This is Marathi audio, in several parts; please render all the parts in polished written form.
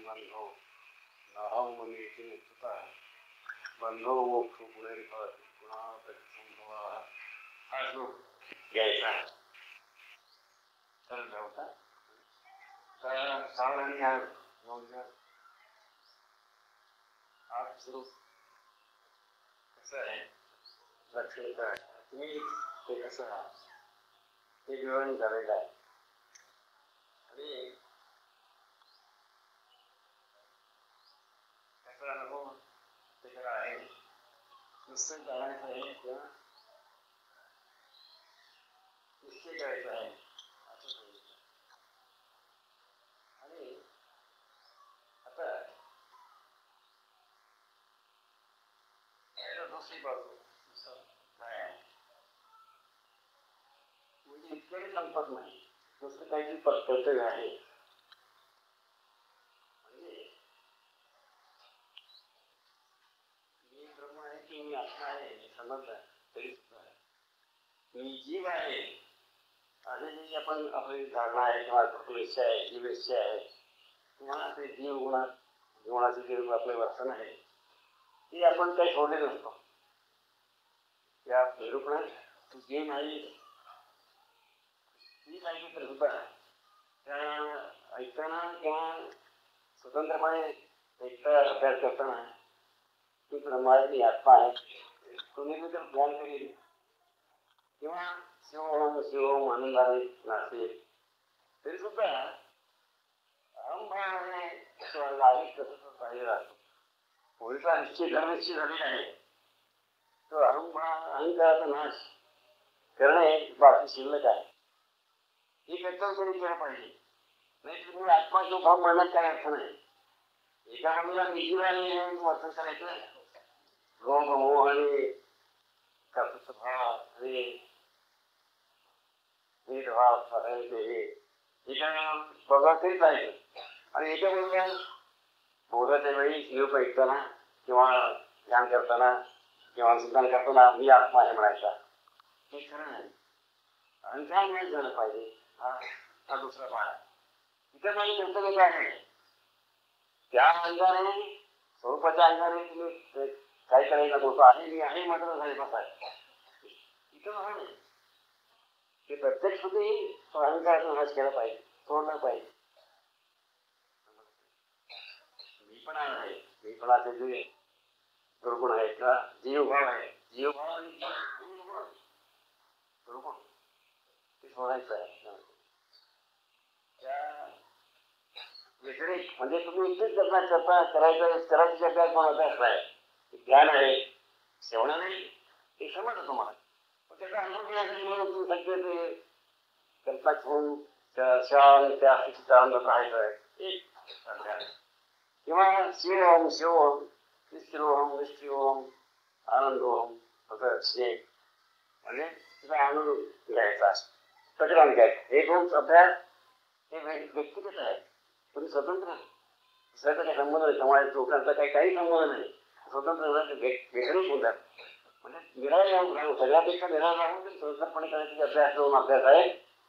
बंधो नाहं ममेति मुक्तः बंधो मोक्ष पुनर्भवति पुनः संभवः. हा श्लोक घ्यायचा. चल होता तर सावधानी आहे. हा श्लोक कसं आहे लक्षण करा. तुम्ही ते कसं ते विवरण झालेलं आहे आणि त्याचा अनुभव त्याच्याकडे आहे. नुसतं जाणायचं आहे किंवा निश्चय करायचा आहे असं सांगितलं. आणि आता दुसरी बाजू काय आहे म्हणजे इतकंही संपत नाही. दुसरं काहीतरी कर्तव्य आहे. म्हणजे मी ब्रह्म आहे की मी आत्मा आहे हे समजलं तरी सुद्धा मी जीव आहे असे जी आपण आपली धारणा आहे किंवा कृष्य आहे जीवेश्य आहे किंवा ते जीव गुणाचे जे आपले वर्तन आहे ते आपण काही सोडले नसतो. त्या निरूपणात तू जे नाही ती काही तर सुद्धा त्या ऐकताना किंवा स्वतंत्रपणे ऐकता अभ्यास करताना ती ब्रह्माची आत्मा आहे तुम्ही जर ज्ञान करेल किंवा शिवोम शिवोम आनंदाने नाचेल तरी सुद्धा अहंभावाने लागेल तसंच राहिलेला असतो. पुढचा निश्चित धर्मनिश्चित झालेला आहे. तो अहंकाराचा नाश करणे बाकी शिल्लक आहे. हे कर्तव्य तरी केलं पाहिजे. नाही तुम्ही आत्मा जो भाव म्हणण्यात काय अर्थ नाही. एका बाजूला निजीवाने वर्तन करायचं मोह आणि कर्तृत्वभाव आणि भेदभाव हे एका बघा करीत आहे. आणि एका बाजूला बोधाच्या वेळी निरूप ऐकताना किंवा ध्यान करताना किंवा अनुसंधान करताना मी आत्मा आहे म्हणायचा हे खरं नाही. अहंकार नाही झालं पाहिजे. हा दुसरा भाग. इतर काही कर्तव्य काय आहे त्या अहंकाराने स्वरूपाच्या अहंकाराने तुम्ही काही करायला नको आहे मी आहे मात्र झाले बस आहे. इथं नाही ते प्रत्यक्ष सुद्धा तो अहंकाराचा नाश केला पाहिजे सोडला पाहिजे. मीपणाचे जे दुर्गुण आहेत का जीवभाव आहे जीवभाव आणि दुर्गुण ते सोडायचं आहे. त्या व्यतिरिक्त म्हणजे तुम्ही इथेच करायची जगात पण अभ्यास आहे ज्ञान आहे सेवणं नाही ते समजतं तुम्हाला. पण त्याचा अनुभव घेण्यासाठी म्हणून तुम्ही सगळे ते कल्पना घेऊन त्या स्थितीचा आनंद राहायचा आहे एक किंवा शिवोम शिवोम निश्चिरोहम निश्चिरोहम आनंदोहम असं म्हणजे तिचा आनंद घ्यायचा प्रकरण घ्यायचं. हे दोन अभ्यास हे व्यक्तिगत आहे. तुम्ही स्वतंत्र दुसऱ्याचा काही संबंध नाही. समाजाच्या लोकांचा काही संबंध नाही. स्वतंत्र वेगळीच होतात. म्हणजे निराळ राहून सगळ्यापेक्षा निराळ राहून स्वतंत्रपणे करायचे अभ्यास दोन अभ्यास आहे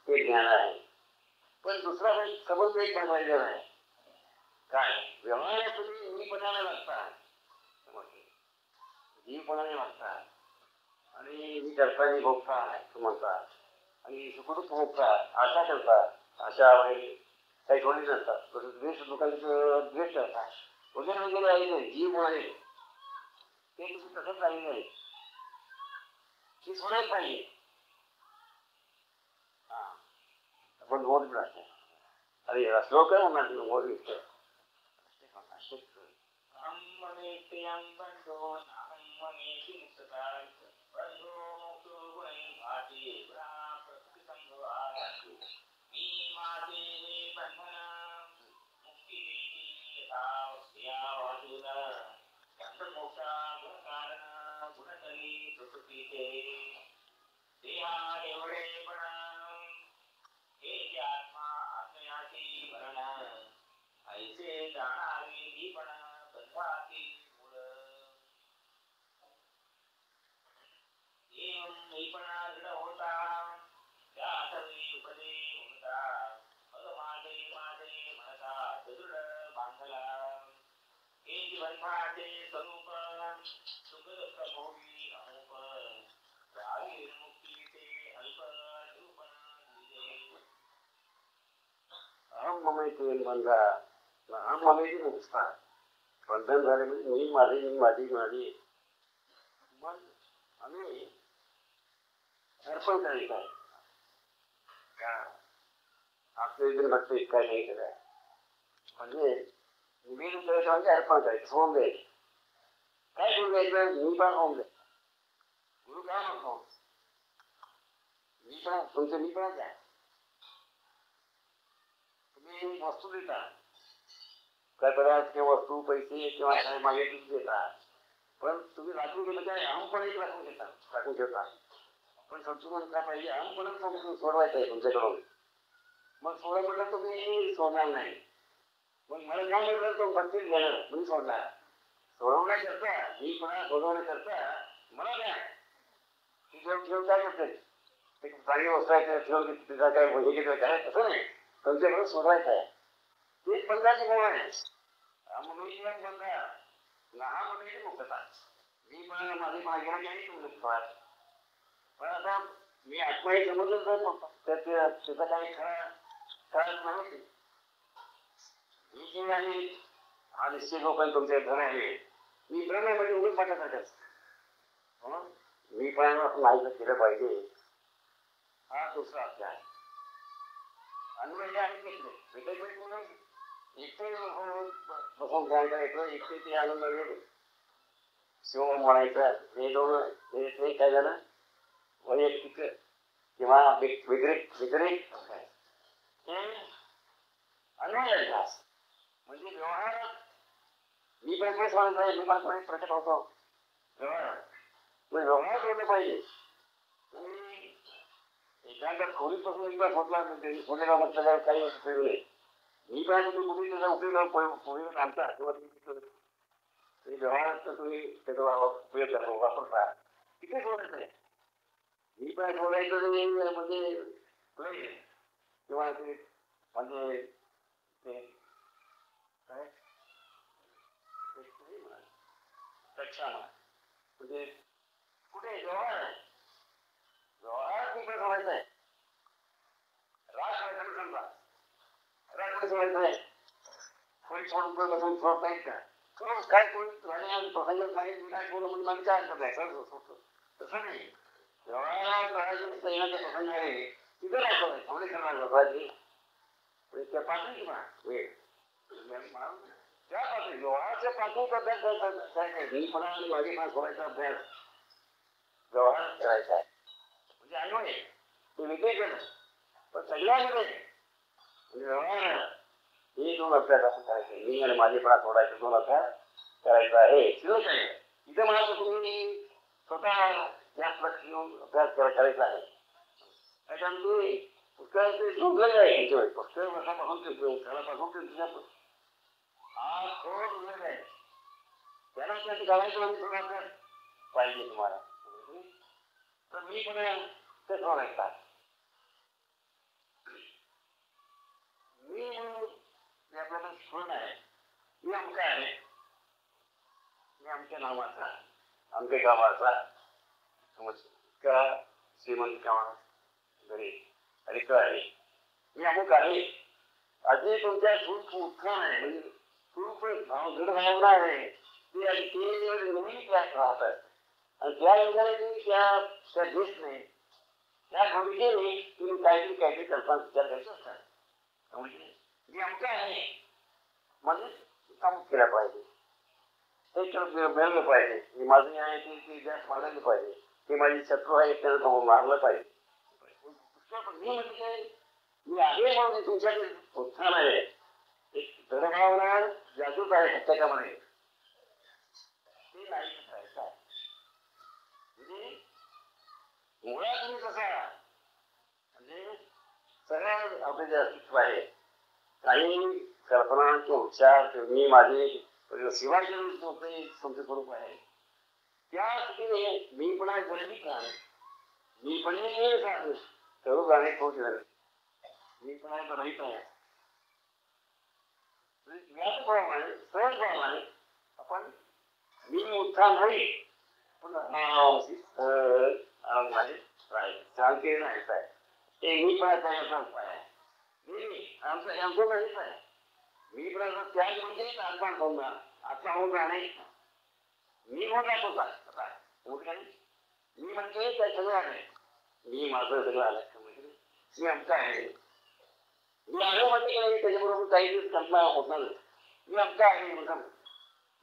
ते ज्ञान आहे. पण दुसरा संबंध एक पाहिजे आहे काय व्यवहार तुम्ही मीपणाने वागता जीवपणाने वागता आणि मी करताना भोगता असं म्हणतात आणि सुखदुःख भोगता आशा करतात आशा वगैरे काही थोडी नसतात. तसं द्वेष लोकांचं द्वेष करतात वगैरे वगैरे आहे नाही जीव म्हणाले ते तुम्ही तसंच राहिले नाही ती सोडायला पाहिजे. हा आपण मोठ राहतो अरे श्लोक आहे म्हणणार मोठ दिसतो अहम ममते बंधा अहम ममते मुक्ता बंधन झाले म्हणजे मी माझी मी माझी माझी मग आम्ही अर्पण करायचं आहे का आपले इथे भक्त इतका नाही केलं म्हणजे मी करायचं म्हणजे अर्पण करायचं सोडून द्यायचं काय सोडून द्यायचं मी पण होऊन द्यायचं गुरु काय म्हणतो मी पण तुमचं मी पण द्या तुम्ही वस्तू देता काय पदार्थ किंवा वस्तू पैसे किंवा काय मागितलं देता पण तुम्ही राखून गेलं काय अहमपणे राखून घेता राखून ठेवता पण संतुलन काय पाहिजे अहमपणे सोडवायचं आहे तुमच्याकडून मग सोडा म्हटलं तुम्ही सोडणार नाही मग मला काय म्हटलं तो भक्तीत घेणार तुम्ही सोडणार सोडवण्याकरता मी पण सोडवण्याकरता मला द्या ती ठेवून काय करते ते चांगली वस्तू आहे ठेवून तिचा काय म्हणजे घेतलं काय तसं नाही तुमच्याकडून सोडवायचं आहे तेच बंधाची भाव आहे मनुष्य बंधा लहान म्हणजे मुक्तता मी पण माझे मागे नाही मुक्त पण आता मी आत्माही समजलं तर त्याचा काही खरा नव्हते मी जे आहे हा निश्चित लोकांनी तुमच्या धन आहे मी भ्रम आहे म्हणजे उघड पाठासाठीच मी पण माहिती केलं पाहिजे हा दुसरा अध्याय अन्वय आहे भेटायचं म्हणून एकटे बसून जायला येतो एकटे ते आनंद मिळेल शिव म्हणायचं हे दोन हे काय झालं वैयक्तिक किंवा व्यतिरिक्त हे अन्वय अभ्यास म्हणजे व्यवहार मी पण कोणी सांगत आहे मी पण कोणी प्रकट होतो व्यवहार व्यवहार केले पाहिजे तुम्ही एखाद्या खोलीपासून एकदा सोडला सोडलेला म्हटलं काही उपयोग नाही मी पण तुम्ही कुठे त्याचा उपयोग आणता किंवा तुम्ही व्यवहारात तुम्ही त्याचा उपयोग करता वापरता तिथे सोडायचं आहे मी पण सोडायचं म्हणजे किंवा ते म्हणजे ते काय म्हणजे कुठे व्यवहार आहे व्यवहार मी पण सोडायचा आहे राग सोडायचा समजा राग पण सोडायचा आहे कोणी सोडून बसून सोडता येत का काय कोणी प्रसंग सांगितलं काय सोडलं म्हणजे मला काय करत आहे सोडतो तसं नाही व्यवहारात येण्याचा प्रसंग आहे तिथं राहतो थोडे करणार बसायचे त्या पातळी वेळ त्या पातळी व्यवहाराच्या पातळीचा अभ्यास काय मी पण माझी पण सोडायचा अभ्यास व्यवहार करायचा आहे म्हणजे अन्वय ते विजय केलं पण सगळ्यामध्ये म्हणजे व्यवहार हे दोन अभ्यास आपण करायचे मी आणि माझेपणा सोडायचे दोन अभ्यास करायचा आहे शिल्लक आहे इथं म्हणाल तुम्ही स्वतः त्याच लक्ष घेऊन अभ्यास करायचा आहे त्याच्यामध्ये पुस्तकाचे जोडलेले आहे पुस्तक वर्षापासून ते त्यापासून ते तुझ्या हा खोड जोडलेला आहे त्याला त्याची घालायचं म्हणजे थोडा अभ्यास पाहिजे तुम्हाला तर मी पण ते सोडायचा मी आपल्याला सण आहे मी आमका आहे मी आमच्या नावाचा आमच्या गावाचा का श्रीमंत गावा घरी अरे काय मी अमुक आहे असे तुमच्या खूप उत्साह आहे म्हणजे खूप दृढ भावना आहे ते नेहमी राहतात आणि त्या योगाने त्या देश नाही त्या भूमिकेने तुम्ही काहीतरी कल्पना विचार करायचा असतात म्हणजे जे आमचं आहे म्हणजे काम केलं पाहिजे ते मिळवलं पाहिजे माझं आहे ते जास्त मारायला पाहिजे ते माझी शत्रू आहे त्याला मारलं पाहिजे मी आहे म्हणून तुमच्याकडे उत्साह आहे एक दृढभावना जागृत आहे सत्याकामध्ये ते नाही करायचं आहे म्हणजे मुळात तुम्ही कसा म्हणजे सगळ्या आपले जे अस्तित्व आहे काही कल्पना किंवा उच्चार मी माझे शिवाजी तुमचे स्वरूप आहे त्या स्थितीने मी पण आहे गरजेच आहे मी पण सर्व गाणे खूप झाले मी पण आहे रहित आहे व्यापप्रमाणे सहजप्रमाणे आपण मी उत्थान नाही पण आराम नाही राहील शांती नाही काय ते मी पण त्याचा उपाय आहे. आमचं आमचं नाहीच आहे. मी पण त्याग म्हणजे आत्मा होऊन आत्मा होऊन राहणे. मी होऊन राहतो का आता मी म्हणते त्या सगळं आहे. मी माझं सगळं आलं मी आमचं आहे. मी आलो म्हणजे काही त्याच्याबरोबर काही दिवस कल्पना होणार मी आमचं आहे म्हणून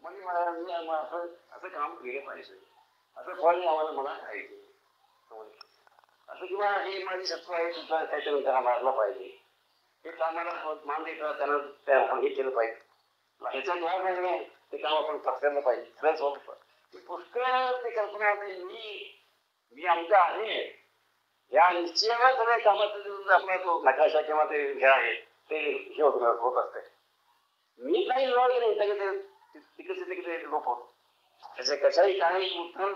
म्हणजे मला मी असं असं काम केलं पाहिजे. असं फळ आम्हाला मला पाहिजे असं किंवा हे माझी सत्व आहे सुद्धा काहीतरी त्याला मारलं पाहिजे. हे कामाला मान देतात त्यांना त्या हे केलं पाहिजे. ह्याचा जवाब नाही ते काम आपण पत्करलं पाहिजे. खरंच पुष्कळ ते कल्पना मी आमचा आहे या निश्चयाला सगळ्या कामाचं आपला तो नकाशा किंवा ते हे आहे ते हे होत असते. मी काही लोक नाही सगळे तिकडचे तिकडे लोक होत त्याचे कशाही काही उत्तर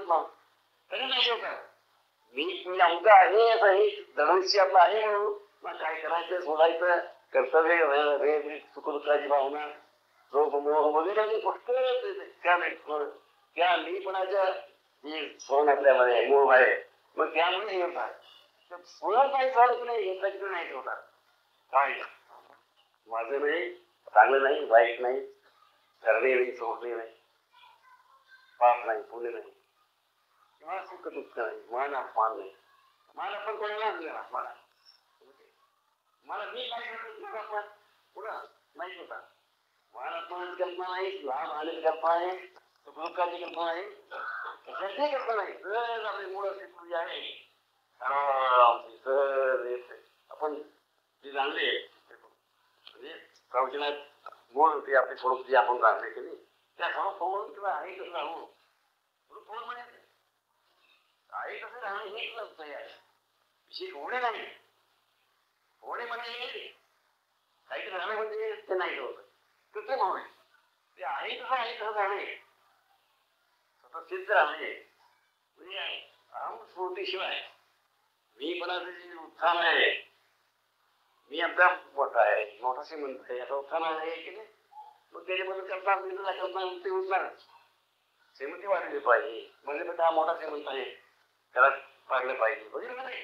तरी नाही होत. मी आमचा आहे असं हे दरवर्षी आपलं आहे म्हणून काय करायचं सोडायचं कर्तव्य सुखदुःखाची भावना रोग मोह वगैरे पुष्कळ त्या मीपणाच्या जी सोन आपल्यामध्ये मोह आहे मग त्यामुळे हे होतात सोळा काही चालत नाही घेतलं नाही होतात. काय माझं नाही चांगलं नाही वाईट नाही करणे नाही सोडणे नाही पाप नाही पुणे नाही किंवा सुख दुःख नाही मान अपमान नाही. मान आपण कोणाला दिला मला मला मी काय करतो पुन्हा नाही होता. मान अपमानाची कल्पना नाही लाभ आलेली कल्पना आहे सुखदुःखाची कल्पना आहे कशाची कल्पना नाही. सहज आपली मूळ अस्तित्व जे आहे आपण जे जाणले म्हणजे प्रवचनात मूळ होते आपले स्वरूप जे आपण जाणले की नाही त्या सर्व फोन किंवा आहे कसं राहू फोन म्हणे आहे कसं राहणं हे नसतं आहे विषय होणे नाही. होणे म्हणजे काहीतरी राहणं म्हणजे ते नाही होत कृत्रिम होणे. ते आहे कसं राहणे स्वतः सिद्ध राहणे म्हणजे अहम स्फूर्तीशिवाय मी पणाचं जे उत्थान आहे मी आमचा मोठा आहे मोठा श्रीमंत आहे असं उत्थान आहे की नाही. मग त्याच्याबद्दल कल्पना ते उठणार श्रीमंती वाढली पाहिजे म्हणजे हा मोठा श्रीमंत आहे त्याला पाडलं पाहिजे बघितलं नाही.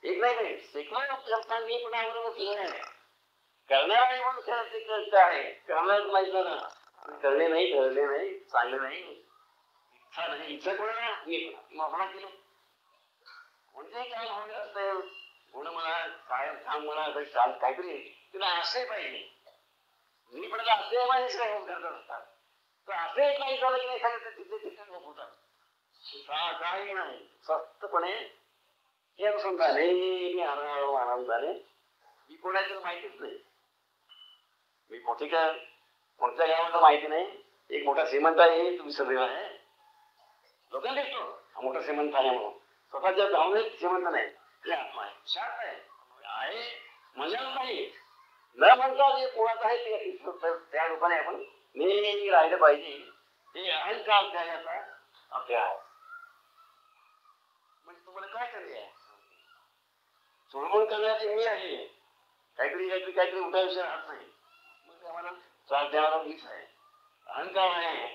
एक नाही शेकडो कल्पना मी पण आहे करणारा म्हणून ते कष्ट आहे करणार माहित ना करणे नाही ठरले नाही चांगले नाही इच्छा नाही इच्छा कोणा मी पण केलं म्हणजे काय होत असते गुण म्हणा कायम काम म्हणा चाल काहीतरी तुला असे पाहिजे. मी पण असे माझे श्रेय करत असतात तर असे काही झालं की नाही सांगितलं तिथे तिथे लोक होतात काही नाही स्वस्तपणे हे समजाने मी आनंदाने मी कोणाचं माहितीच नाही. मी मोठी का कोणत्या गावाला माहिती नाही. एक मोठा श्रीमंत आहे तुम्ही सदैव आहे लोकांना दिसतो हा मोठा श्रीमंत आहे म्हणून स्वतःच्या भावनेत श्रीमंत नाही. शांत आहे मजा नाही न म्हणता जे कोणाचं आहे ते त्या रूपाने आपण नेहमी राहिलं पाहिजे. ते अहंकार त्याचा अभ्यास आहे म्हणजे तुम्हाला काय करणे सोडवून करण्याचे मी आहे काहीतरी उठायचं राहत नाही मग आम्हाला त्रास देणारा मीच आहे. अहंकार आहे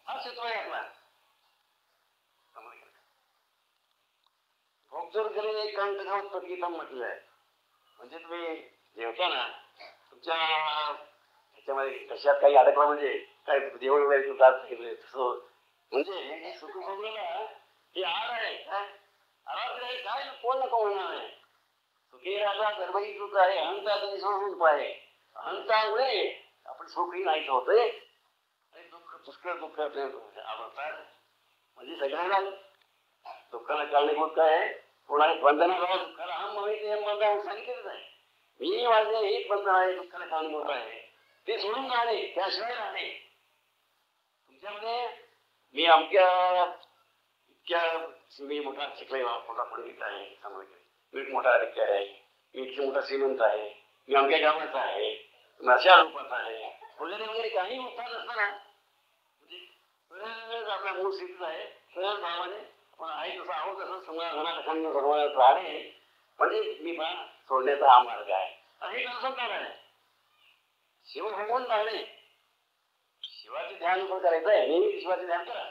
हा चित्र आहे आपला भोगजोर केलेले एक कंठ घात गीता म्हटलेलं आहे. म्हणजे तुम्ही जेवताना तुमच्या ह्याच्यामध्ये कशात काही अडकला म्हणजे काय जेवण वगैरे तसं म्हणजे सुख भोगलेला हे आड आहे काय काय कोण नको म्हणणार आहे. सुखी राजा गर्भहीकृत आहे अहंकार आहे अहंकारामुळे आपण सुखही नाहीच होते आणि दुःख पुष्कळ दुःख आवडतात म्हणजे सगळ्यांना दुःखाला कारणीभूत काय आहे कोणाला बंधनाला दुःखाला हा मला सांगितलेलंच आहे. मी माझे हेच बंधन आहे दुःखाला कारणीभूत आहे ते सोडून राहणे त्याशिवाय राहणे. तुमच्यामध्ये मी अमक्या इतक्या मी मोठा शिकलेला मोठा पंडित आहे मी एक मोठा अधिकारी आहे मी इतके मोठा श्रीमंत आहे मी अमक्या गावाचा आहे अशा रूपाचा आहे वगैरे वगैरे काही उत्साह नसताना म्हणजे आपला मूळ स्थितीत आहे सहज भावाने पण आहे तसं आहोत तसं समाधानात राहणे म्हणजे मी पण सोडण्याचा हा मार्ग आहे हे कसं आहे शिव भगवून राहणे शिवाचे ध्यान पण करायचं आहे, नेहमी शिवाचे ध्यान करा.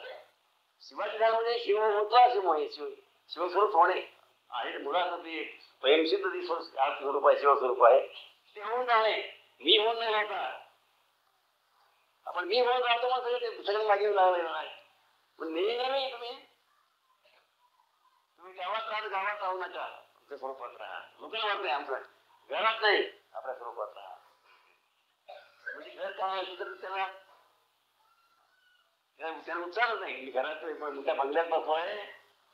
शिवाचे ध्यान म्हणजे शिव होता शिव आहे, शिवस्वरूप होणे आहे. मुळात ती स्वयंसिद्ध ती स्वरूप आहे, शिवस्वरूप आहे. ते होऊन जाणे, मी होऊन नाही राहता. आपण मी होऊन राहतो मग सगळे मागे लागलेलं आहे. पण नेहमी तुम्ही गावात राहा, गावात राहू नका, तुमच्या स्वरूपात राहा. लोकांना वाटतंय आमचं घरात नाही, आपल्या स्वरूपात राहा. म्हणजे घर काय असं तर त्याला उच्चारच नाही. मी घरात मोठ्या बंगल्यात बसवाय,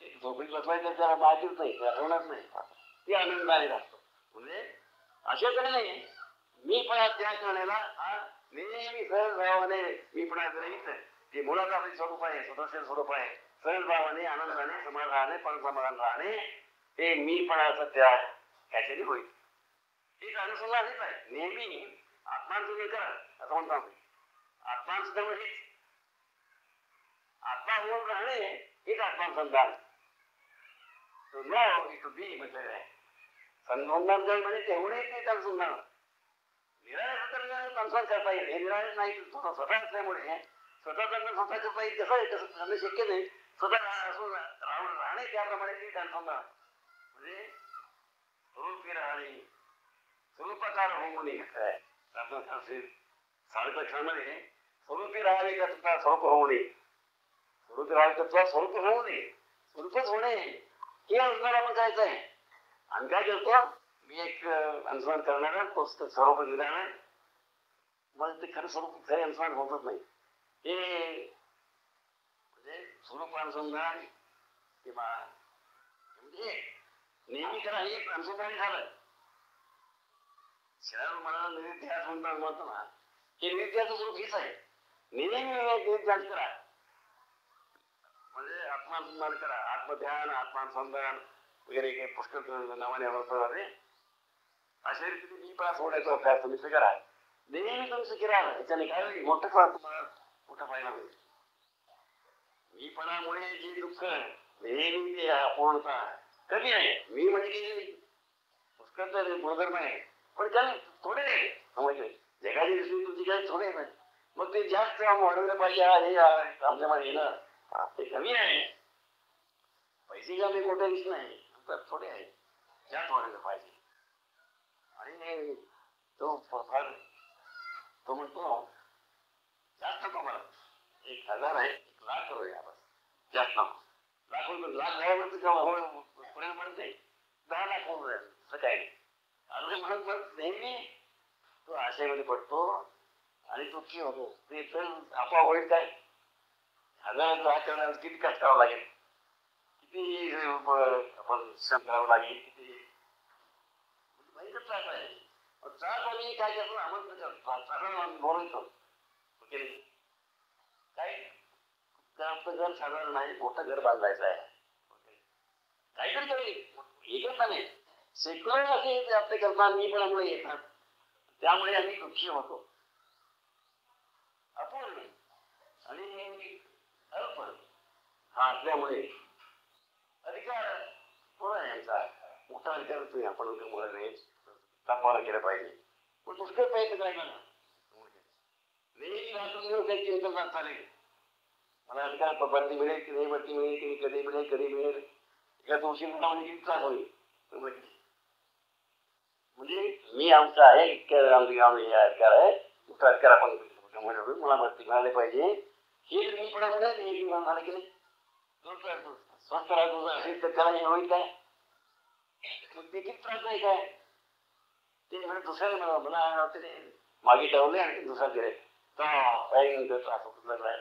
झोपडीत बसवाय, तर त्याला माहितीच नाही, आठवणार नाही. ती आनंदाने राहतो. म्हणजे अशाकडे नाही, मी पण त्या करण्याला नेहमी सहज भावाने मी पण ते मुळात आपले स्वरूप आहे, स्वतःचे स्वरूप आहे. सहज भावाने, आनंदाने, समाधानाने, परसमाधान राहणे, हे मीपणाचा त्याग ह्याच्याने होईल. एक अनुसंधान हेच आहे. नेहमी आत्मानुसंधान करा असं म्हणतो आम्ही. आत्मानुसंधान म्हणजे आत्मा होऊन राहणे हेच आत्मानुसंधान. टू नो टू बी म्हटलेलं आहे. संबंधन म्हणजे तेवढे ते अनुसंधान. निराळे तर संसार करता येईल, हे निराळे नाही. स्वतः असल्यामुळे स्वतः स्वतः करता येईल. कसं आहे, कसं करणं शक्य नाही. स्वतः असून राहणे त्याप्रमाणे ते अनुसंधान म्हणजे स्वरूपी राहणे, स्वरूपाकार होऊ नये. काय साडेपक्षामध्ये स्वरूपी राहावे का स्वरूप होऊ नये, स्वरूपी राहावे का स्वरूप होऊ नये, स्वरूपच होणे हे अनुसंधान आपण करायचं आहे. आणि काय करतो, मी एक अनुसंधान करणारा तो स्वरूप निराळा, मग ते खरं स्वरूप खरे अनुसंधान होतच नाही. हे म्हणजे स्वरूप अनुसंधान किंवा म्हणजे नेहमी करा हे अनुसंधान झालं. शरीर मला नित्यास म्हणतो ना, हे नित्याचं स्वरूप हेच आहे. नेहमी नित्यास करा म्हणजे आत्मानुसंधान करा. आत्मध्यान, आत्मानुसंधान वगैरे काही पुष्कळ नावाने आवडतात. अशा रीतीने मी पण सोडायचा अभ्यास तुम्ही करा. नेहमी तुमचं किरा त्याच्याने काय होईल, मोठा फायदा होईल. मीपणामुळे जे दुःख नेहमी ते अपूर्णता कमी आहे. मी म्हणजे पुष्कळ गुणधर्म आहे, पण त्याला थोडे नाही समजले. जगाची दृष्टी तुमची काही थोडे नाही, मग ते जास्त वाढवलं पाहिजे. हे आमच्यामध्ये येणं ते कमी आहे. पैसे का मी मोठे दिसत नाही, तर थोडे आहे, जास्त वाढवलं पाहिजे. आणि तो फार तो म्हणतो जास्त नको मला, 1000 आहे, 1,00,000 करूया बस, जास्त नको. लाख झाल्यानंतर पुढे म्हणत नाही 10 लाख होऊन जाईल, असं काही नाही. अजून म्हणत नेहमी तो आशयामध्ये पडतो आणि तो की होतो. ते तर आपोआप होईल काय, 1000 लाख करण्याला किती कष्ट करावं लागेल, किती आपण श्रम करावं लागेल, किती त्रास आहे. त्रास आम्ही काय करतो, आम्हाला बोलतो काय आपलं घर साधारण आहे, मोठं घर बांधायचं आहे, काहीतरी करेल एकच नाही. शेकडो असे आपले कल्पना मी पण आम्हाला येतात, त्यामुळे आम्ही दुःखी होतो. अपूर्ण आणि अल्प हा असल्यामुळे अधिकार कोण आहे यांचा, मोठा अधिकार होतोय. आपण तापवाला केलं पाहिजे, पण पुष्कळ प्रयत्न करायला ना. नेहमी रात्र काही चिंतन चालेल, मला अधिकार भरती मिळेल की नाही, भरती मिळेल की कधी मिळेल, कधी मिळेल, एखादा उशीर म्हणजे किती त्रास होईल. म्हणजे मी आमचा आहे, इतक्या अधिकार आहे, मोठा अधिकार आपण मला भरती मिळाले पाहिजे. हे मी पण नेहमी झालं की नाही, स्वस्त राहतो असेल तर त्याला होईल काय, मग ते किती त्रास नाही काय. ते म्हणजे दुसऱ्या मला मागे ठेवले आणि दुसरा दिले त्रास होत लागला.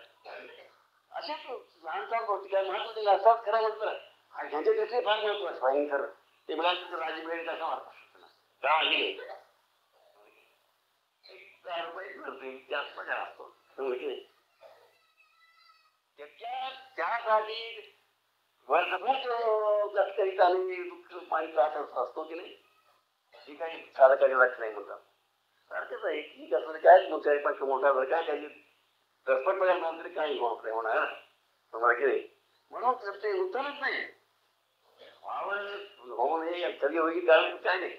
असेच लहान लहान गोष्टी काय महत्व दिला असतात. खरं म्हणतं ह्याच्या तिथे फार महत्व आहे भयंकर. ते म्हणाल राजी मिळेल कसं वाटतं त्यासाठी वर्षभर कष्टकरीत आणि दुःख पाणी त्रास असतो की नाही, ही काही साधं काही लक्ष नाही म्हणतात. सारखंच आहे की कसं काय मोठ्या पण मोठा भर काय काही दर्पण बघायला तरी काही होणार तुम्हाला की नाही. म्हणून ते उत्तरच नाही होऊन हे कधी होईल कारण काय नाही,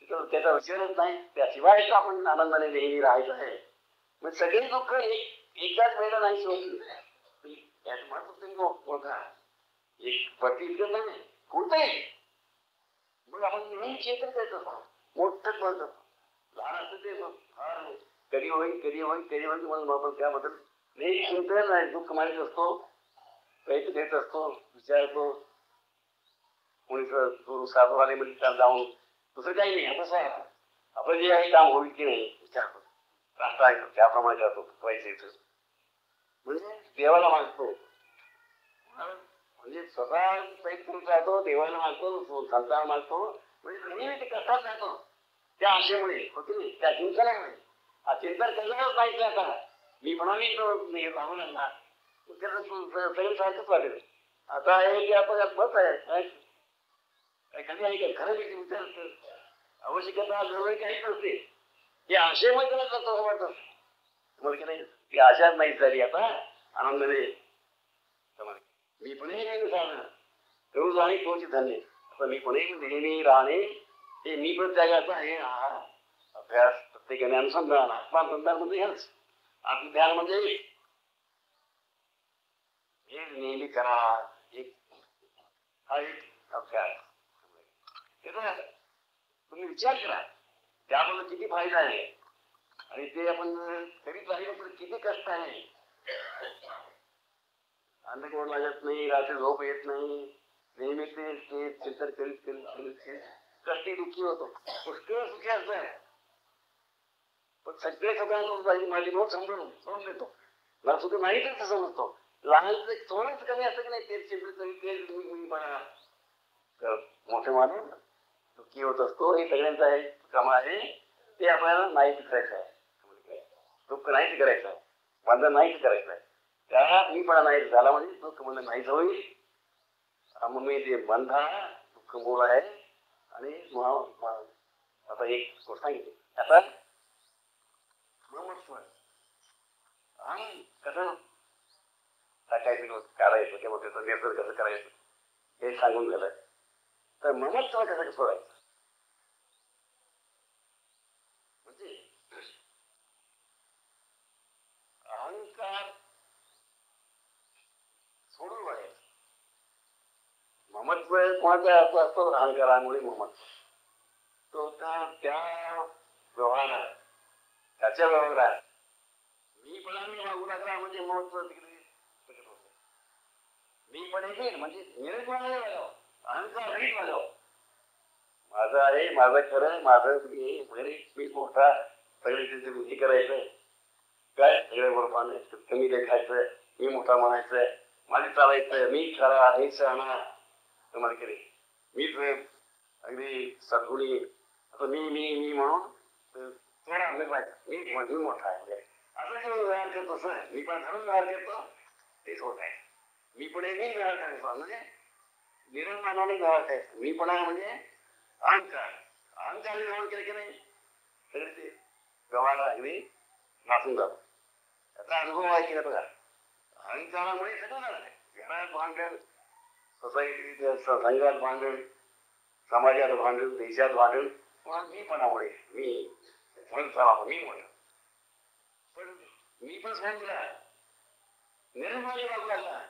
त्याचा विचारच नाही. त्याशिवाय आपण आनंदाने नेहमी राहायचं आहे. मग सगळे दुःख एक एकाच वेळेला नाही सोडली यात मात्र तुम्ही ओळखा एक प्रतिक्रिया नाही कोणताही मग आपण नेहमी क्षेत्र देतो मोठंच बोलतो लहान असतं ते फार कधी होईल कधी होईल कधी होईल म्हणून आपण त्याबद्दल नेहमी चिंतन नाही दुःख मानत असतो प्रयत्न देत असतो विचारतो कोणी साधू आले म्हणजे त्याला जाऊन दुसरं काही नाही आपण आपलं जे आहे काम होईल की नाही विचारतो रास्ता ऐकतो त्याप्रमाणे करतो पैसे येतो म्हणजे देवाला मागतो म्हणजे स्वतः प्रयत्न राहतो देवाला मागतो संतांना मागतो म्हणजे नेहमी ते कष्टात राहतो त्या आशेमुळे होती नाही त्या चिंतनामुळे हा चिंतन करणारच नाही आता मी म्हणाली राहून आणला त्याला सगळं सारखंच वाटेल आता आहे की आपण बस आहे कधी आहे का खरं मी विचार आवश्यकता जरुरी काहीच नसते ती आशेमुळे त्याला करतो वाटत तुम्हाला की नाही ती आशाच नाही झाली आता आनंदाने मी पण साधन करू आणि तोच धन्य आता मी पण नेहमी राहणे हे मी पण त्यागाचा आहे हा अभ्यास प्रत्येकाने अनुसंधान आत्मानुसंधान म्हणजे हेच आत्मध्यान म्हणजे हे नेहमी करा एक हा एक अभ्यास तुम्ही विचार करा त्याबद्दल किती फायदा आहे आणि ते आपण करीत राहिलो तर किती कष्ट आहे अन्न कोण लागत नाही रात्री झोप येत नाही नेहमी ते चिंतन करीत करीत कष्टी दुःखी होतो पुष्कळ सुखी असत पण सगळे सगळ्यांना माझी नोट समजून देतो मला सुद्धा नाही तर समजतो लहान थोडंच कमी असतं की नाही ते चिंतन म्हणा मोठे मानून दुःखी होत असतो हे सगळ्यांचं आहे काम आहे ते आपल्याला नाहीच करायचं आहे दुःख नाहीच करायचं आहे बंधन नाहीच करायचं आहे त्या मीपणा नाही झाला म्हणजे दुःख बंधन नाहीच होईल म्हणून ते बंधा दुःख मूळ आहे आणि आता एक गोष्ट सांगितली आता कसं टाकायचं काढायचं किंवा त्याचं नियंत्रण कसं करायचं हे सांगून झालं तर ममत्व कसं सोडायचं म्हणजे अहंकार सोडून बघायचं ममत्व कोणाचा अर्थ असतो अहंकारामुळे ममत्व तो त्या व्यवहारात त्याच्या व्यवहारात मी पणाने मागू लागला म्हणजे महत्व तिकडे प्रकट होत मी पण येईल म्हणजे निरंजनाने वागावं अहंकार रहित वागावं माझं आहे माझं खरं माझं मी मोठा सगळे त्याची बुद्धी करायचं काय सगळे बरोबर कमी लेखायचं मी मोठा म्हणायचं माझी चालायचं मी खरा हेच राहणार तुम्हाला केले मीच अगदी सद्गुणी आता मी म्हणून थोडा मी मोठा आहे असं जे व्यवहार करतो सर मी पण धरून व्यवहार करतो तेच होत आहे मी पण व्यवहार करायचो म्हणजे निरंजनाने व्यवहार करायचं मी पण म्हणजे अहंकार व्यवहार केले की नाही सगळे ते व्यवहार अगदी नाचून जातो त्याचा अनुभव आहे केला बघा अहंकारामुळे सगळं झालं घरात भांडण सोसायटी संघात भांडण समाजात भांडण देशात भांडण मीपणामुळे मी म्हणून चला मी म्हणून पण मी पण सांगितला निर्माने वागू लागला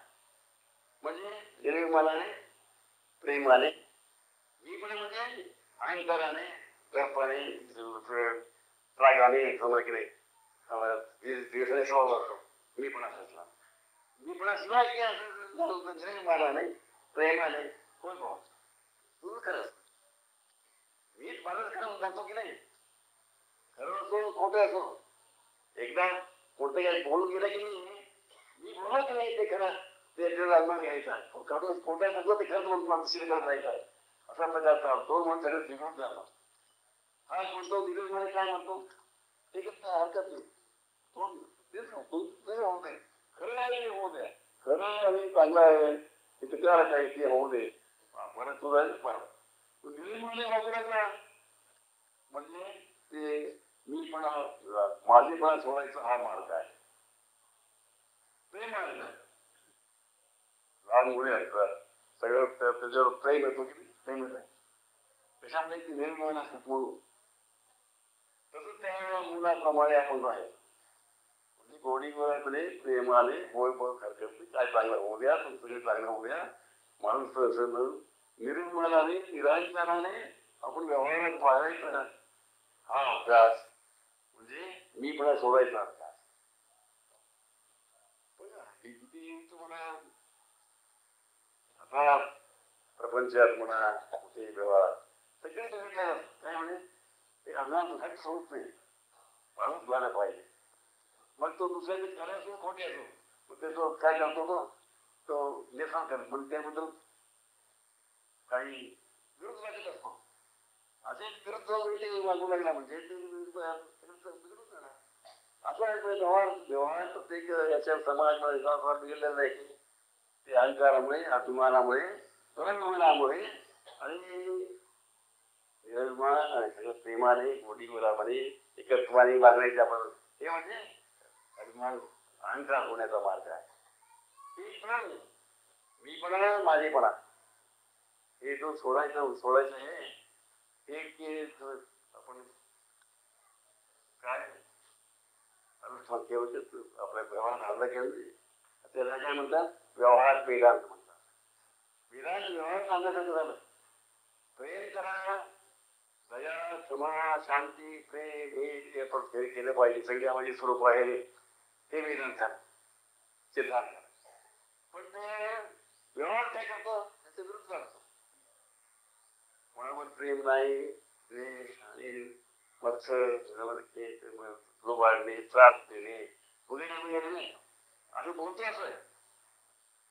म्हणजे निर्मानाने प्रेमाने मी पण म्हणजे अहंकाराने गर्पाने रागाने दिवसाने स्वभाव करतो मी पण असला मी पण असला माराने प्रेमाने कोण भाऊ तू खरंच मीच माझंच खरं सांगतो की नाही खरं असो खोटं असो एकदा कोणतं काही बोलून गेलं की मी बोलत नाही ते खरं ते जन्म घ्यायचा खोटं सांगतो ते खरंच म्हणून माणूस श्रीकांत राहायचा असा प्रकारचा तो म्हणून सगळं बिघडून जातो हा म्हणतो दिवस मध्ये काय म्हणतो ते कसं हरकत नाही तो तेच होऊ दे खरं आहे होऊ द्या खरं आणि चांगलं आहे ते तिकडे काय ते होऊ दे परत तू जायचं परत तू दिल्लीमध्ये वागू लागला म्हणजे ते मी पण माझेपणा सोडायचा हा मार्ग आहे प्रेम आहे लहान मुली असतात सगळं त्याच्यावर प्रेम येतो की प्रेमच आहे त्याच्यामध्ये ती निर्मळ असतात म्हणून तसंच त्या मुलाप्रमाणे आपण राहायचं म्हणजे गोडी गोळ्याकडे प्रेमाने होय बोल हरकत काय चांगलं होऊ द्या तुमचं चांगलं होऊ द्या माणूस निर्मलाने निरांजनाने आपण व्यवहारात वागायचा हा अभ्यास म्हणजे मी पण सोडायचा अभ्यास किती तुम्हाला आता प्रपंचात म्हणा कुठे व्यवहार सगळे काय म्हणे ते अज्ञान सोडत नाही माणूस व्हायला पाहिजे मग तो दुसऱ्याचे खरे असो खोटे असो मग त्याचं काय करतो तो लेखन करतो पण त्याबद्दल काही विरोध वाटत असतो असे विरुद्ध वागू लागला म्हणजे असं व्यवहार प्रत्येक याच्या समाजामध्ये बिघडलेला आहे की ते अहंकारामुळे अभिमानामुळे स्वयंमुळे आणि प्रेमाने गोडी गुलाबाने एकत्वाने वागण्याचे आपण हे म्हणजे अभिमान अहंकार होण्याचा मार्ग आहे मी पण माझेपणा हे जो सोडायचं हे की आपण काय आपल्या व्यवहारात अर्धा केलं त्याला काय म्हणतात व्यवहार वेदांत म्हणतात वेदांत व्यवहार सांगायचं झालं प्रेम करा दया क्षमा शांती प्रेम हे आपण केलं पाहिजे सगळे माझे स्वरूप आहे हे वेदांत सिद्धांत पण ते व्यवहार काय करतो त्याच्या विरुद्ध करतो कोणावर प्रेम नाही द्वेष आणि मत्सर लोबाडणे त्रास देणे वगैरे वगैरे नाही असं बोलतो असं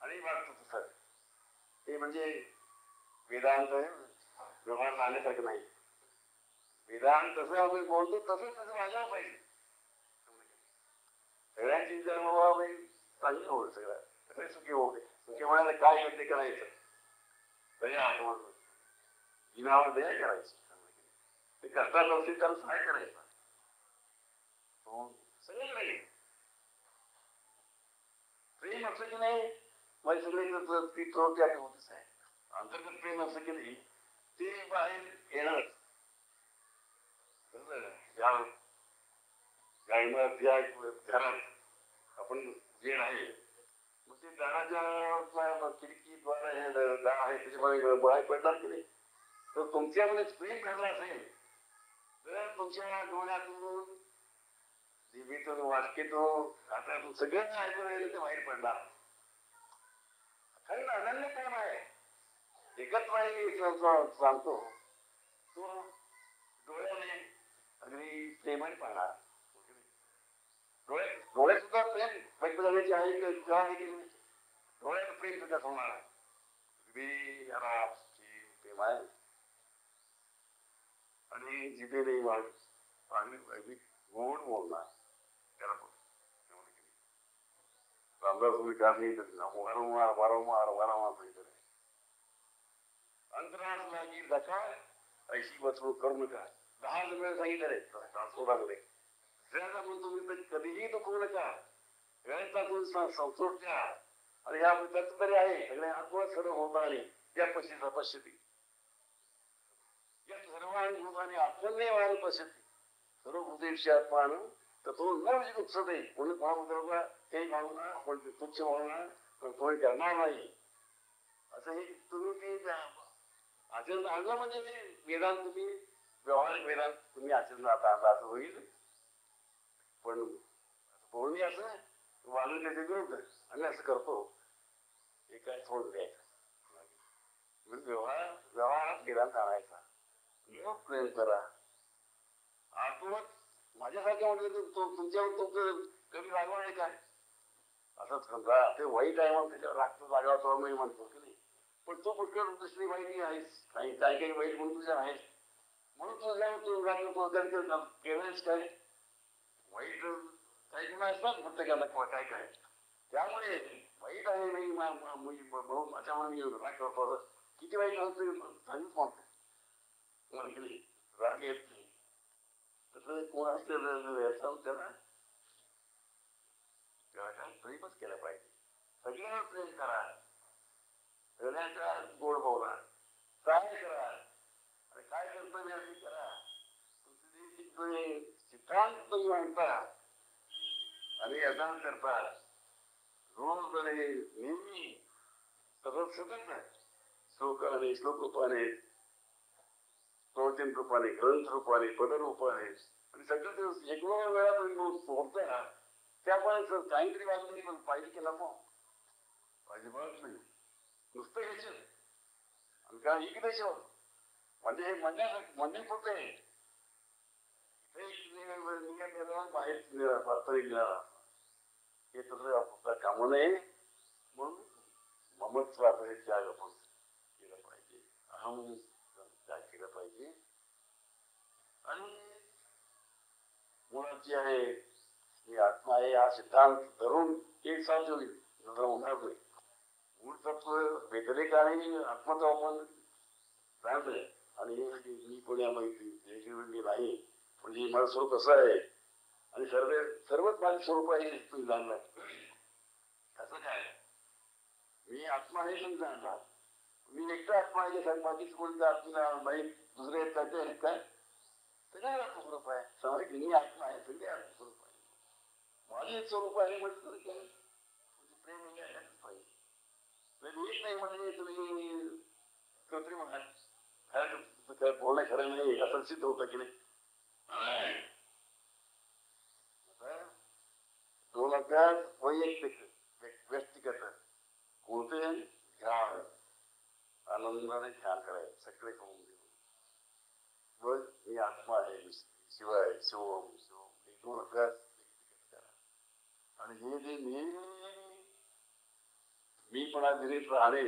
आणि वागतो तसं ते म्हणजे वेदांत व्यवहार आणण्यासारखं नाही वेदांत तसं आपण बोलतो तसं वागायला पाहिजे सगळ्यांची जन्म चांगलं होईल सगळं सगळे सुखी होऊ दे सुखी म्हणायला काय योग्य करायचं दया जीवावर दया करायची ते कष्टात असेल त्याला सहाय करायचं सगळं नाही प्रेम असं की नाही माझी सगळे ती प्रवृत्ती आपली होतच आहे अंतर्गत प्रेम असं की नाही ते बाहेर येणारच त्या घरात आपण वेळ आहे मग ते दाराच्या खिडकीद्वारा हे दार आहे त्याच्यामध्ये बाहेर पडणार की नाही तर तुमच्यामध्ये प्रेम घडला असेल तर तुमच्या डोळ्यातून जीवीतून वाटकेतून हातातून सगळं ऐकून ते बाहेर पडणार खरं अनन्य प्रेम आहे एकत्र सांगतो तो डोळ्याने अगदी प्रेमाने पाहणार डोळे सुद्धा प्रेम व्यक्त करण्याची आहे की डोळ्यात प्रेम सुद्धा होणार अगदी प्रेम आहे आणि जिभेने अगदी गोड बोलणार त्याला रामदास वारंवार अंतरास लागी दखा ऐशी बसवून करू नका 10 वेळ सांगितले ट्रान्सपोर्टामध्ये दुसऱ्याचा पण तुम्ही कधीही दुखवू नका वेळेचा संतोष द्या आणि ह्या त्याच तरी आहे सगळे आत्मच सर्व होताने या पश्यती या सर्वांनी भूताने आत्मन्यवान पश्यती सर्व भूतेशी आत्मान तर तो न म्हणजे दुःखते म्हणून कोणाबद्दल हे भावना पण तुच्छ भावना पण कोणी करणार नाही असं हे तुम्ही ते आचरण आणलं म्हणजे वेदांत तुम्ही व्यवहारिक वेदांत तुम्ही आचरणात आणला असं होईल पण बोलणी असं वाढून त्याचे विरुद्ध आम्ही असं करतो हे काय सोडून द्यायचं व्यवहारात वेदांत आणायचा प्रेम करा आत्मत माझ्यासारख्या म्हटलं तुमच्यावर तुमचं कमी लागवण आहे काय असंच समजा ते वाईट आहे म्हणून त्याच्यावर लागतो जागावर मी म्हणतो की नाही पण तो पुष्कळ दुसरी माहिती आहेस काही काही वाईट म्हणून तुझ्या आहेस म्हणून तुझ्या केलंच काय वाईट काही गुन्हा असतात प्रत्येकाला किंवा काय काय त्यामुळे वाईट आहे नाही त्याच्यामुळे मी राग करतो किती वाईट सांगूच म्हणतो राग येत नाही तसं कोण असतं त्याला प्रेमच केलं पाहिजे सगळ्यांना प्रेम करा सगळ्यांचा गोड बोला सहाय करा आणि काय कर्तव्य करा तुमचे सिद्धांत तुम्ही म्हणता आणि याचा करता रोज आणि नेहमी सतत श्लोकाने श्लोक रूपाने प्रवचन रूपाने ग्रंथ रूपाने पद रूपाने आणि सगळं शेकडो वेळा सोडतोय ना त्यामुळे काहीतरी वाजून पण पाहिजे केला मग अजिबात नाही नुसतं घ्यायचं आणि का इकडे म्हणजे हे म्हणणे पुरते बाहेर वास्तविक हे तसं आपलं काम नये म्हणून ममत्व हे त्याग आपण केलं पाहिजे अहम त्याग केलं पाहिजे आणि मुळात जे आहे ही आत्मा आहे हा सिद्धांत धरून एक साथ होईल नंतर होणार नाही मूळ तत्व व्यतिरेक आणि आत्माचा आपण जाणलंय आणि मी कोणी माहिती नाही म्हणजे माझं स्वरूप असं आहे आणि सर्वच माझं स्वरूप आहे तुम्ही जाणलं असं काय मी आत्मा आहे पण जाणला मी एकटा आत्मा आहे का बाकीच कोणता आत्मा नाही दुसरे आहेत काय ते आहेत काय सगळे आत्मस्वरूप आहे समाज मी आत्मा आहे सगळे आत्मस्वरूप आहे माझे एक स्वरूप आहे म्हटलं तर काय म्हणजे प्रेम पाहिजे एक नाही म्हणजे तुम्ही कृत्रिम आहात बोलणं खरं नाही असं सिद्ध होतं की नाही दोन अभ्यास वैयक्तिक व्यक्तिगत कोणते ध्यान आनंदाने ध्यान करायचं सगळे करून घेऊन बस मी आत्मा आहे शिवाय शिवम शिवम हे दोन अभ्यास व्यक्तिगत करा आणि हे जे मीपणा विरहित राहणे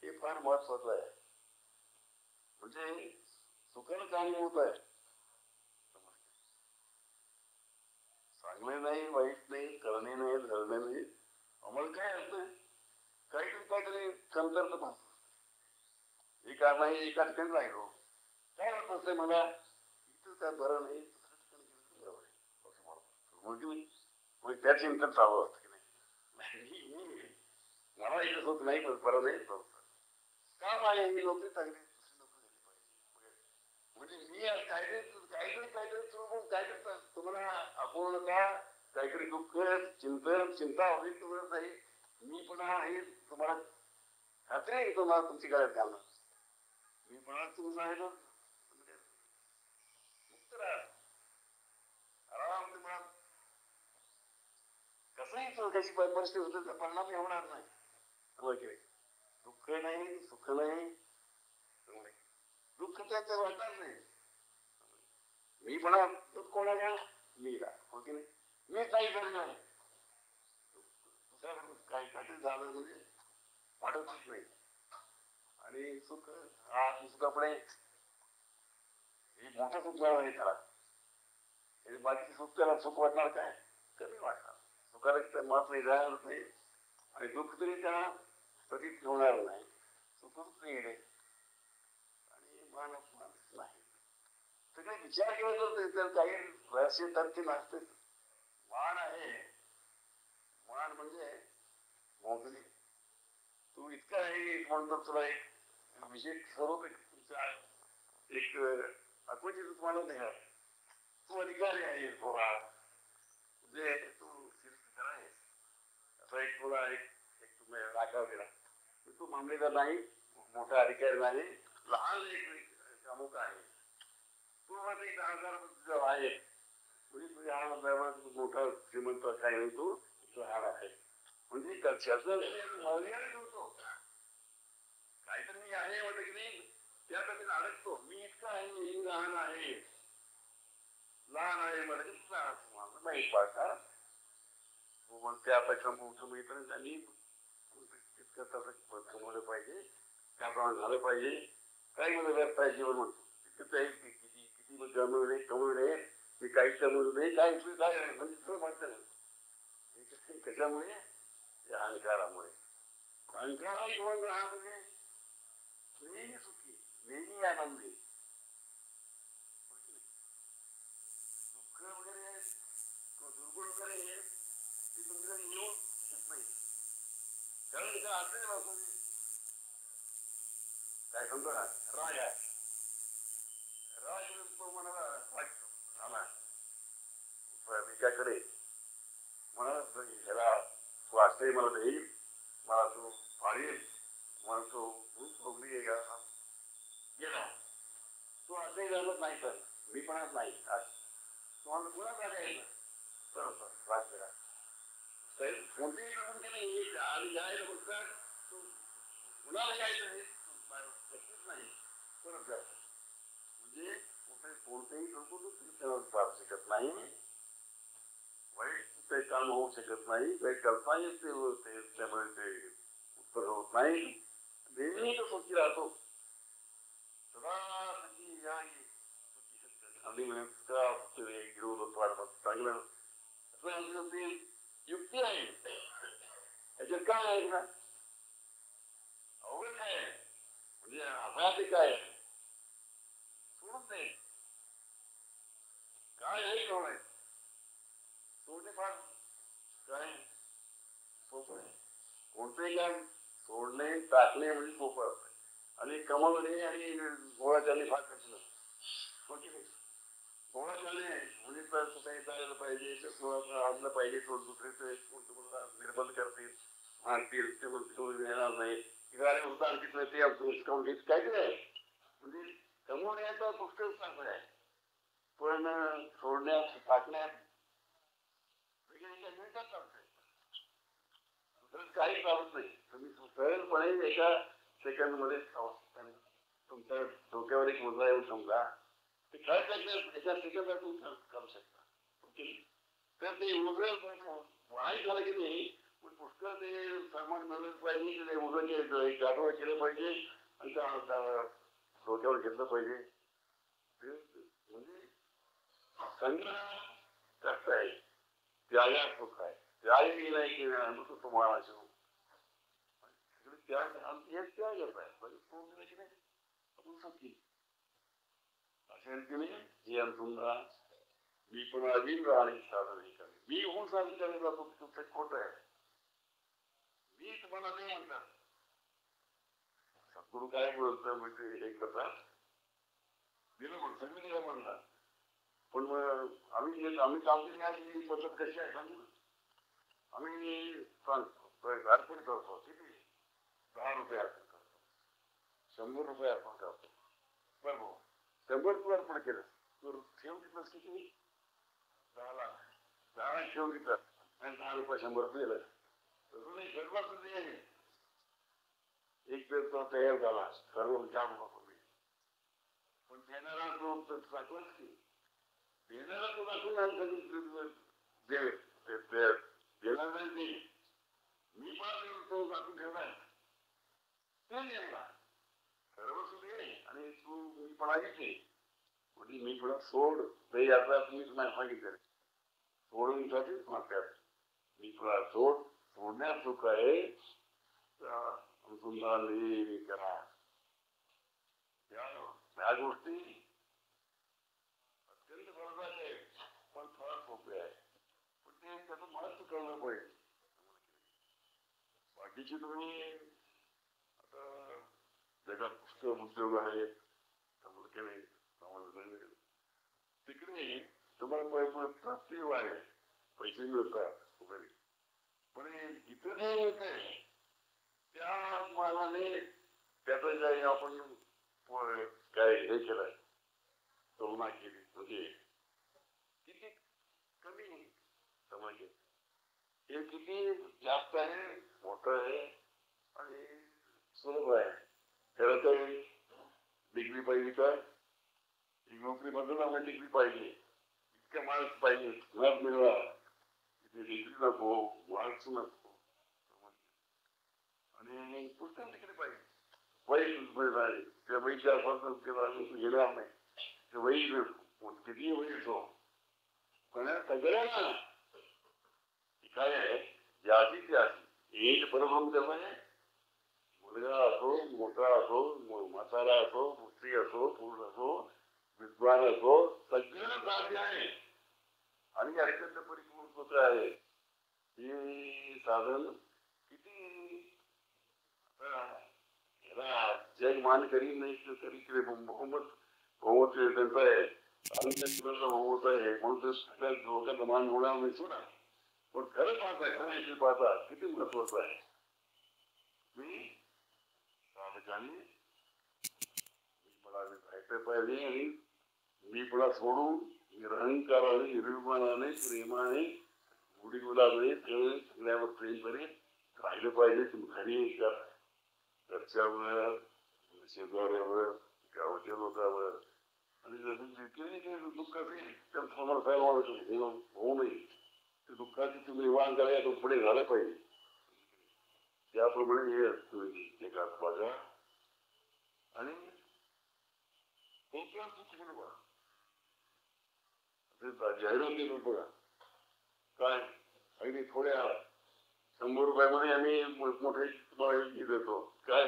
हे फार महत्वाचं आहे म्हणजे सुखाला कारणीभूत आहे चांगले नाही वाईट नाही करणे नाही धरणे नाही आम्हाला काय असतं काहीतरी कमतरता भासतो हे काम नाही एका ठिकाणी राहिलो काय होत असते मला इथं काय बरं नाही म्हणजे त्या चिंतन चालू असतं की नाही मला इथं होत नाही बरं नाही काम आहे ही नोकरी चांगली म्हणजे मी काहीतरी तुम्हाला अपूर्णता काहीतरी दुःख चिंतन चिंता होईल तुम्हाला नाही मी पण हे तुम्हाला खात्री आहे तुम्हाला तुमची गळ्यात घालणार मी पण तुमचं आहे ना मुक्त राहा आराम तुम्हाला कसंही त्याची परिस्थिती होते तर परिणाम होणार नाही दुःख नाही सुख नाही दुःख त्याचं वाटणार नाही मी म्हणा कोणाला मीला हो की नाही मीच नाही करणार काही काहीतरी झालं म्हणजे वाटतच नाही आणि सुख हा सुख आपले हे मोठं सुख मिळालं आहे त्याला बाकीचे सुख त्याला सुख वाटणार काय कमी वाटणार सुखाला महत्व नाही जाणार नाही आणि दुःख तरी त्याला प्रतीत होणार नाही सुखच नाही आणि मान अपमान नाही सगळे विचार केला तर काही रहस्य तथ्य नसते मान आहे मान म्हणजे मोगली तू इतका आहे म्हणतो तुला एक विशेष स्वरूप तुमचा एक आत्मचित तुम्हाला नाही तू अधिकारी आहे थोडा म्हणजे तू असा एक थोडा एक तुम्ही राखाव दिला तू मामलेदार नाही मोठा अधिकारी नाही लहान एक अमुक आहे तू माझं 10,000 आहे म्हणजे तुझ्या हा मोठा श्रीमंत काय नाही तू लहान आहे म्हणजे कक्षाचं मर्यादित होतो काहीतरी मी आहे म्हटलं की नाही त्यात मी अडकतो मी इतका आहे मी लहान आहे म्हटलं माहीत पाडता मग त्यापेक्षा मोठं मिळतं त्यांनी तितकं तसं कमवलं पाहिजे त्याप्रमाणे झालं पाहिजे काही मला व्यर्थ आहे जीवन म्हणतो किती किती कमवले मी काही कमवलं नाही काही काय म्हणजे तुला म्हणतं कशामुळे या अहंकारामुळे अहंकारामुळे हा म्हणजे नेहमी सुखी नेहमी आनंदी दुःख वगैरे दुर्गुण वगैरे हे ती तुमच्याकडे येऊ शकत नाही कारण इथं असेल बाबू काय समजा राग आहे राग तो म्हणाला झाला विचारकडे असते मला देईल, मला तो पाळील, मला तो भोगली आहे का गेला. तो असंही जमत नाही तर मी पण नाही आज तुम्हाला पुन्हा जायचं कोणतेही करून केलं आधी जायला बघतात कुणाला यायचं शक्यच नाही परत जायचं म्हणजे कोणतेही करून फार शकत नाही, वाईट ते काम होऊ शकत नाही, काही कल्पना येते त्यामुळे ते उत्तर होत नाही. नेहमी तो सुखी राहतो सदा सुखी या हल्ली विरोध वाढतात चांगलं युक्ती आहे. त्याच्यात काय आहे ना अवघड काय आहे म्हणजे अभ्यास काय आहे सोडून दे काय आहे कोण आहे सोडणे फार काय सोपं आहे. कोणतेही काम सोडणे टाकणे म्हणजे सोपं असतं आणि कमवणे आणि गोळा चालणे फार कठीण असतं. गोळा चालणे म्हणजे तर काही चालायला पाहिजे आणलं पाहिजे थोडं दुसरे निर्बंध करतील मारतील ते येणार नाही किंवा उद्धार घेतलं ते डिस्काउंट घेत काय काय म्हणजे कमवण्याचा पुष्कळ चांगला आहे पण सोडण्यात टाकण्यात मिळतात दुसरं काही चालत नाही. तुम्ही सरळपणे एका सेकंड मध्ये तुमच्या डोक्यावर एक मुद्रा येऊन समजा ते काय एका सेकंदातून करू शकता तर ते वाईट झालं की नाही पण पुष्कळ ते सामान मिळवलं पाहिजे ते मुलांचे गाठोडं केलं पाहिजे आणि त्या डोक्यावर घेतलं पाहिजे म्हणजे संग्रह कष्ट आहे त्यागात सुख आहे त्यागही नाही की अमृत तुम्हाला त्याग त्यागच आहे आपण सुखी अशा रीतीने जीवन सुंदर मी पण अजीब आणि साधन करणे मी होऊन साधन करायला जातो तुमचं खोट आहे. मी तुम्हाला नाही म्हणतात सद्गुरू काय बोलत म्हणजे हे करतात दिलं म्हणतात मी दिलं म्हणतात पण मग आम्ही कामगिरी पद्धत कशी आहे सांगू आम्ही अर्पण करतो किती 10 रुपये अर्पण करतो 100 रुपये अर्पण करतो बरोबर 100 तू अर्पण केलं तू ठेव घेतलंस किती 10 लाख 10 लाख ठेव घेतात आणि 10 रुपये 100 रुपये दिलं तसं नाही सर्व एक वेळ तो तयार झाला सर्व जाम तुम्ही पण देणारा तो दाखवाच की देणारा तो दाखवून देणार नाही मी पण तो दाखवून ठेवलाय ते नेमला सर्व सुदे आणि तू मी पण आहे म्हणजे मी पण सोड ते आता तुम्ही तुम्हाला सांगितलं सोडून साठीच म्हणतात मी पण सोडण्यात सुख आहे करा ह्या गोष्टी अत्यंत गरजेच्या आहेत पण फार सोपे आहे पण ते त्याचं महत्व कळलं पाहिजे. बाकीची तुम्ही आता जगात पुष्कळ उद्योग आहेत तिकडे तुम्हाला प्राप्ती आहे पैसे मिळतात वगैरे पण इथं जे मिळतंय त्या मानाने त्याचं जे आपण काय हे केलंय तुलना केली म्हणजे किती कमी समजले हे किती जास्त आहे मोठं आहे आणि सुलभ आहे. खरं तर डिग्री पाहिजे का नोकरी मधून आम्हाला डिग्री पाहिजे इतकं मार्क्स पाहिजे मार्क्स मिळवा डिग्री नको मार्क्स नको आणि पुस्तक तिकडे पाहिजे वही त्या वहीच्या गेला नाही ते वही किती वही येतो पण सगळ्यांना काय आहे याची ती अशी एक परभ्रम त्याला आहे मुलगा असो मोठा असो म्हातारा असो स्त्री असो पुरुष असो विद्वान असो सगळं साध्य आहे आणि अत्यंत परिपूर्ण आहे. हे साधन किती जग मान करी नाही तरी बहुमत त्यांचं आहे बहुमत आहे म्हणून ते सगळ्या लोकांचा मान होणार नाही सोडा पण खरं पाहता खरं यशस्वी पाहता किती महत्वाचं आहे. मी साधकांनी मला जायचं पाहिजे आणि मी मला सोडून निरहंकाराने निर्विमानाने प्रेमाने गुढी गुलाबी सगळ्यावर प्रेम करीत राहिलं पाहिजे. घरी घरच्यावर शेजाऱ्यावर गावच्या लोकांवर आणि जसं दुःख असेल तर समोर होऊ नये ते दुःखाचे तुम्ही निवारण करायला पुढे झालं पाहिजे. त्याप्रमाणे हे तुम्ही एकाच बघा आणि जाहिराती बघा काय अगदी थोड्या 100 रुपयामध्ये आम्ही मोठे देतो काय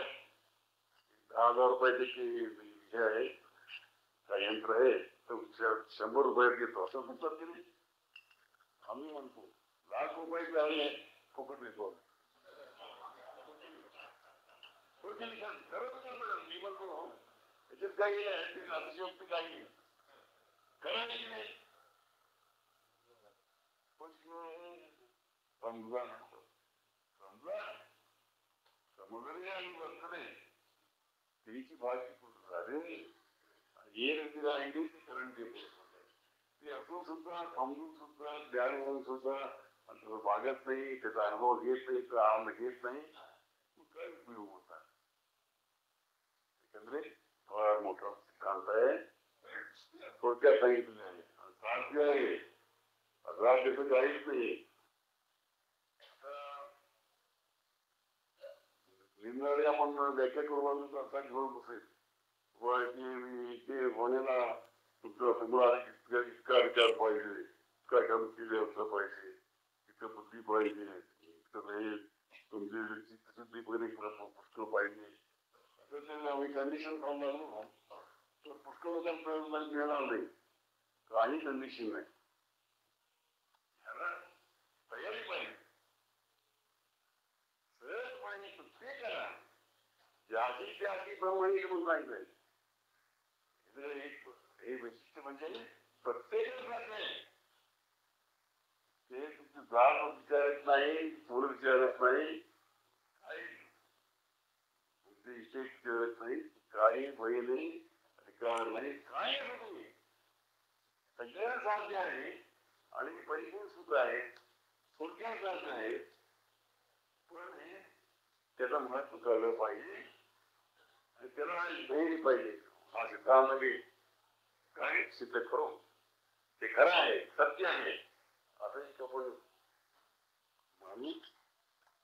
10,000 रुपयाचे हे आहे काय यंत्र आहे तर 100 रुपयात घेतो असं म्हणतात की नाही. आम्ही म्हणतो लाख रुपयाचे आहे फुकट देतो. मी म्हणतो त्याच्यात काही अतिशयोक्ती काही खरं नाही. समजा समुद्री आणि वर्तने तिची भाषा झाले ते असून सुद्धा समजून सुद्धा ज्ञान म्हणून सुद्धा भागत नाही त्याचा अनुभव घेत नाही त्याचा आनंद घेत नाही काय उपयोग होता. एकंदरीत फार मोठा सिद्धांत आहे. थोडक्यात सांगितलं आहे साध्य आहे राज्याचं काहीच नाही. निंदळे आपण व्याख्या करून असा घेऊन बसेल ते होण्याला तुमचा इतका विचार पाहिजे काय काम केले असलं पाहिजे इतकं बुद्धी पाहिजे इतकं तुमची चित्तशुद्धी पुष्कळ पाहिजे असं आम्ही कंडिशन खाऊन लागलो तर पुष्कळ लोकांना मिळणार नाही. काही कंडिशन नाही तयारी पाहिजे सहजपणे प्रत्येकाला ज्याची त्याची प्रमाणे म्हणून सांगितलंय. हे वैशिष्ट्य म्हणजे प्रत्येकाला ते तुमची जात विचारत नाही थोडं विचारत नाही काही तुमचे इच्छे विचारत नाही काही भय नाही अधिकार नाही काय नाही सगळ्या साध्य आहे आणि परिपूर्ण सुद्धा आहे थोडक्यात साध्य आहे. पण त्याचं महत्व कळलं पाहिजे आणि त्याला धैर्य पाहिजे. हा सिद्धांत काय सिद्ध करू ते खरं आहे सत्य आहे असं एक आपण माणूस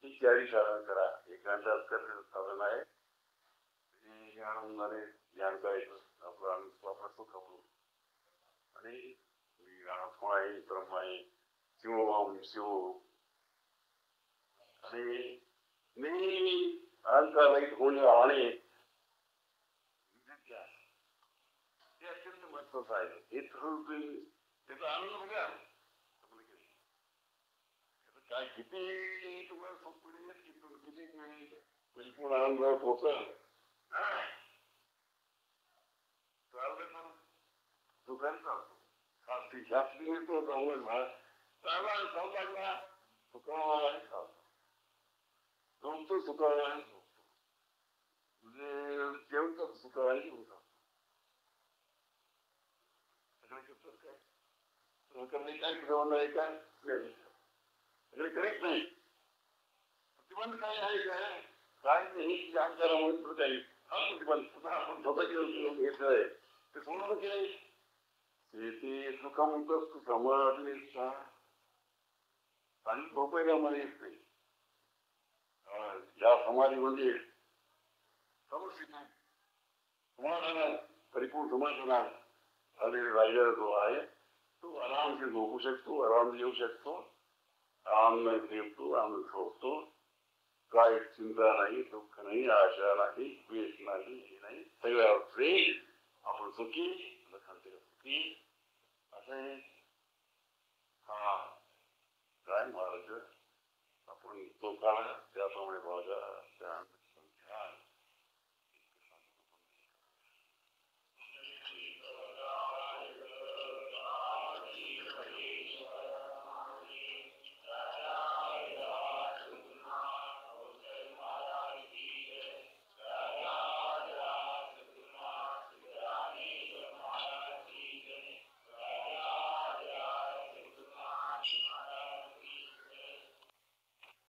ही तयारी करा. एकांतात साधन आहे आनंदाने ध्यान करायचं आपलं आनंद सुख आपण आणि आत्मा आहे ब्रह्म आहे शिवभाव शिव आणि नेहमी अहंकाररहित होणे राहणे ते अत्यंत महत्वाचं आहे. हे त्याचा आनंद बघा काय किती तुम्हाला सुख मिळेल किती परिपूर्ण आनंद पोहोचल चाललं ना सुखाने चालतो शास्त्री तो चांगला चांगला चालू लागला सुखाने चालतो गमतो सुखाने म्हणजे जेवतो सुखाने होता सगळे काय जेवण आहे काय सगळे करेक्ट नाही प्रतिबंध काय आहे काय काय नाही जाणकारा म्हणून काही हा प्रतिबंध स्वतः आपण स्वतः घेतलंय ते सोडून केलंय ते सुखा म्हणतो तू समाधान आणि झोपायला येत नाही. या समाधीमध्ये समाधान परिपूर्ण समाधान झालेला राहिलेला जो आहे तो आरामशी झोपू शकतो आराम येऊ शकतो आनंद घेतो आनंद झोपतो. काय चिंता नाही दुःख नाही आशा नाही द्वेष नाही हे नाही सगळ्यावर प्रेम आपण सुखी सुखी असे हा काय महाराज आपण तो काळ त्याप्रमाणे बघा.